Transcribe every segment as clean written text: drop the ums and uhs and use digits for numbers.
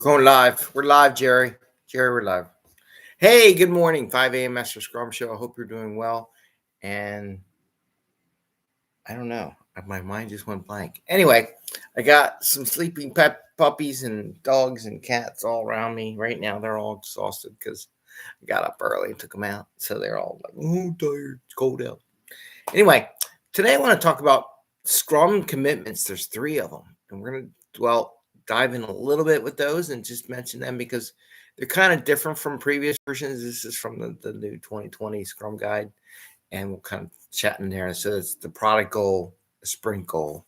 Going live. We're live, Jerry. Jerry, we're live. Hey, good morning. 5 a.m. Mester Scrum Show. I hope you're doing well. And I don't know. My mind just went blank. Anyway, I got some sleeping puppies and dogs and cats all around me right now. They're all exhausted because I got up early and took them out. So they're all like, oh, tired. It's cold out. Anyway, today I want to talk about Scrum commitments. There's three of them. And we're going to, dive in a little bit with those and just mention them because they're kind of different from previous versions. This is from the new 2020 Scrum Guide, and we'll kind of chat in there. So it's the product goal, a sprint goal,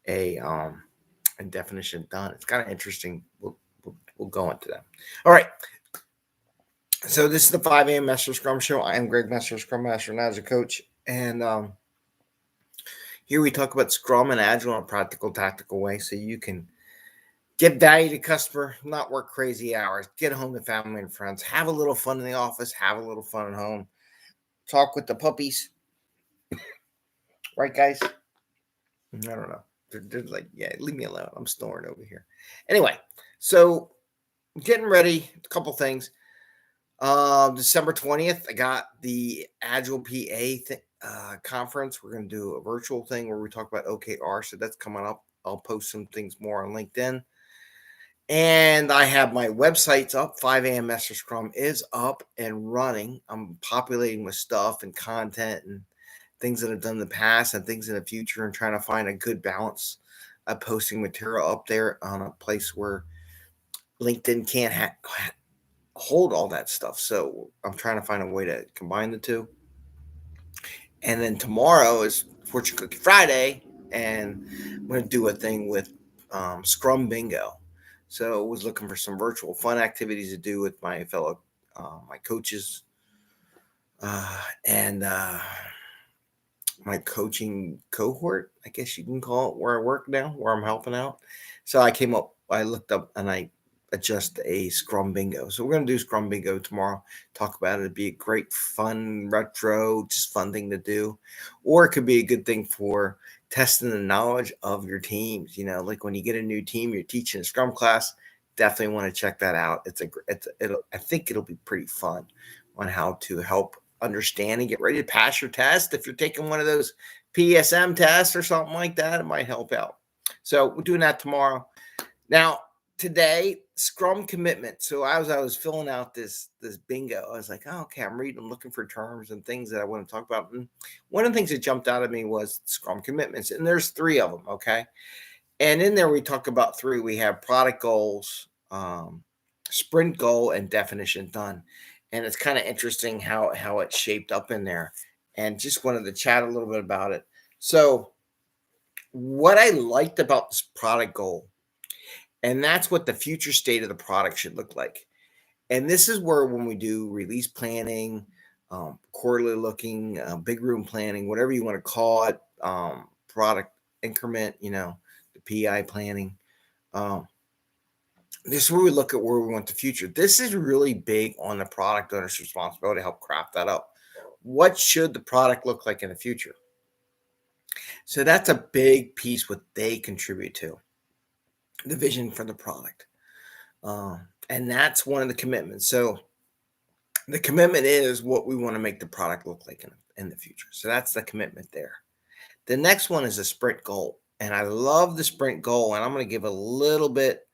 a definition done. It's kind of interesting. We'll go into that. All right. So this is the 5 a.m. Mester Scrum Show. I am Greg Mester, Scrum Master and Agile Coach, and here we talk about Scrum and Agile in a practical, tactical way, so you can get value to customer, not work crazy hours, get home to family and friends, have a little fun in the office, have a little fun at home, talk with the puppies. Right, guys? I don't know. They're like, yeah, leave me alone. I'm snoring over here. Anyway, so getting ready, a couple things. December 20th, I got the Agile PA conference. We're going to do a virtual thing where we talk about OKR. So that's coming up. I'll post some things more on LinkedIn. And I have my websites up. 5 a.m. Mester Scrum is up and running. I'm populating with stuff and content and things that I've done in the past and things in the future and trying to find a good balance of posting material up there on a place where LinkedIn can't hold all that stuff. So I'm trying to find a way to combine the two. And then tomorrow is Fortune Cookie Friday, and I'm going to do a thing with Scrum Bingo. So I was looking for some virtual fun activities to do with my fellow, my coaches, and my coaching cohort, I guess you can call it, where I work now, where I'm helping out. So I looked up and I adjust a Scrum Bingo. So we're going to do Scrum Bingo tomorrow, talk about it. It'd be a great, fun, retro, just fun thing to do. Or it could be a good thing for testing the knowledge of your teams. You know, like when you get a new team, you're teaching a Scrum class, definitely want to check that out. I think it'll be pretty fun on how to help understand and get ready to pass your test. If you're taking one of those PSM tests or something like that, it might help out. So we're doing that tomorrow. Now, today, Scrum Commitment. So as I was filling out this bingo, I was like, oh, okay, I'm looking for terms and things that I want to talk about. And one of the things that jumped out at me was Scrum Commitments. And there's three of them, okay? And in there, we talk about three. We have product goals, sprint goal, and definition done. And it's kind of interesting how it's shaped up in there. And just wanted to chat a little bit about it. So what I liked about this product goal, and that's what the future state of the product should look like. And this is where when we do release planning, quarterly looking, big room planning, whatever you want to call it, product increment, the PI planning. This is where we look at where we want the future. This is really big on the product owner's responsibility to help craft that up. What should the product look like in the future? So that's a big piece what they contribute to. The vision for the product. And that's one of the commitments. So the commitment is what we want to make the product look like in the future. So that's the commitment there. The next one is a sprint goal. And I love the sprint goal. And I'm going to give a little bit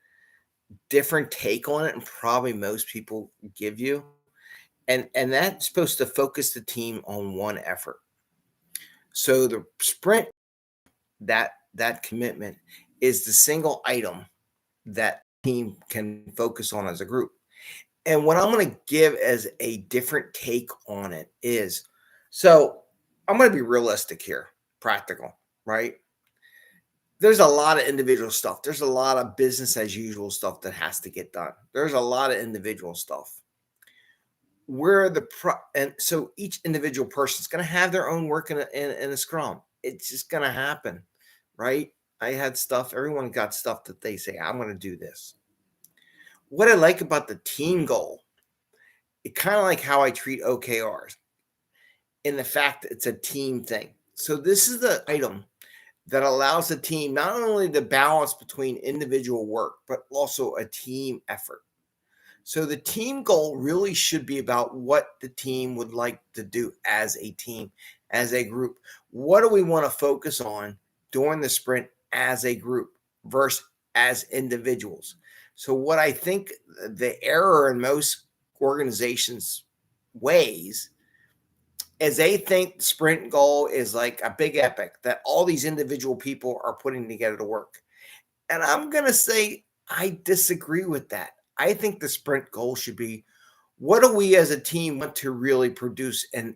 different take on it, and probably most people give you. And that's supposed to focus the team on one effort. So the sprint, that commitment is the single item that team can focus on as a group. And what I'm going to give as a different take on it is, so I'm going to be realistic here, practical, right? There's a lot of individual stuff. There's a lot of business as usual stuff that has to get done. There's a lot of individual stuff. And so each individual person is going to have their own work in a Scrum. It's just going to happen, right? I had stuff. Everyone got stuff that they say, I'm going to do this. What I like about the team goal, it kind of like how I treat OKRs in the fact that it's a team thing. So this is the item that allows the team not only to balance between individual work, but also a team effort. So the team goal really should be about what the team would like to do as a team, as a group. What do we want to focus on during the sprint as a group versus as individuals? So what I think the error in most organizations' ways is they think the sprint goal is like a big epic that all these individual people are putting together to work. And I'm going to say I disagree with that. I think the sprint goal should be, what do we as a team want to really produce and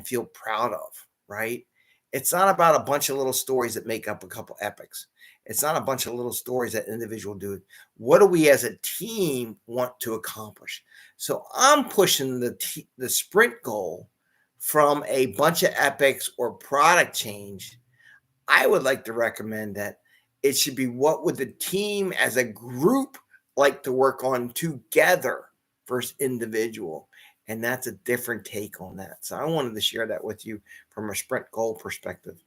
feel proud of, right? It's not about a bunch of little stories that make up a couple epics. It's not a bunch of little stories that individual do. What do we as a team want to accomplish? So I'm pushing the sprint goal from a bunch of epics or product change. I would like to recommend that it should be, what would the team as a group like to work on together versus individual. And that's a different take on that. So I wanted to share that with you from a sprint goal perspective.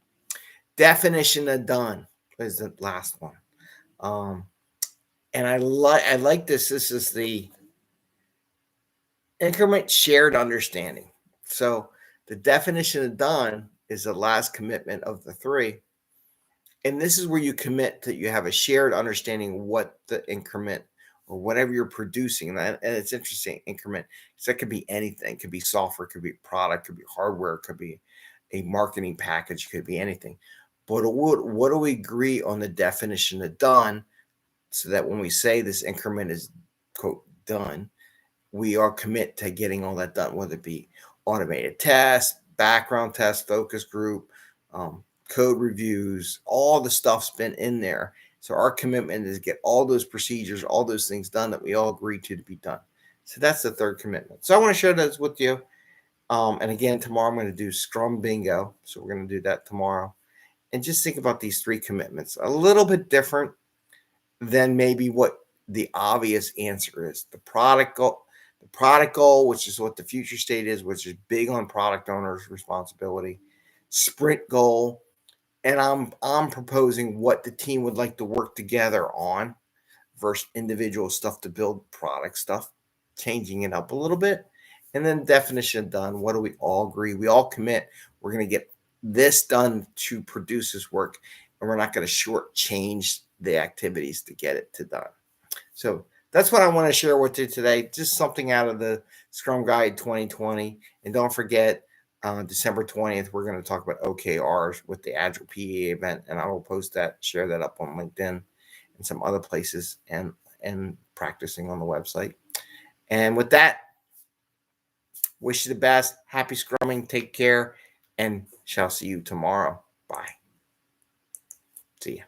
Definition of done is the last one. And I like this. This is the increment shared understanding. So the definition of done is the last commitment of the three. And this is where you commit that you have a shared understanding of what the increment or whatever you're producing. And it's interesting, increment. So that could be anything. It could be software, could be product, could be hardware, could be a marketing package, could be anything. But what do we agree on the definition of done, so that when we say this increment is, quote, done, we are commit to getting all that done, whether it be automated tests, background tests, focus group, code reviews, all the stuff's been in there. So our commitment is get all those procedures, all those things done that we all agree to be done. So that's the third commitment. So I want to share this with you. And again, tomorrow I'm going to do Scrum Bingo. So we're going to do that tomorrow. And just think about these three commitments, a little bit different than maybe what the obvious answer is. The product goal, which is what the future state is, which is big on product owners' responsibility. Sprint goal, and I'm proposing what the team would like to work together on versus individual stuff to build product stuff, changing it up a little bit. And then definition done. What do we all agree? We all commit. We're going to get this done to produce this work, and we're not going to shortchange the activities to get it to done. So that's what I want to share with you today. Just something out of the Scrum Guide 2020. And don't forget, December 20th, we're going to talk about OKRs with the Agile PA event. And I will post that, share that up on LinkedIn and some other places, and practicing on the website. And with that, wish you the best. Happy Scrumming. Take care, and shall see you tomorrow. Bye. See ya.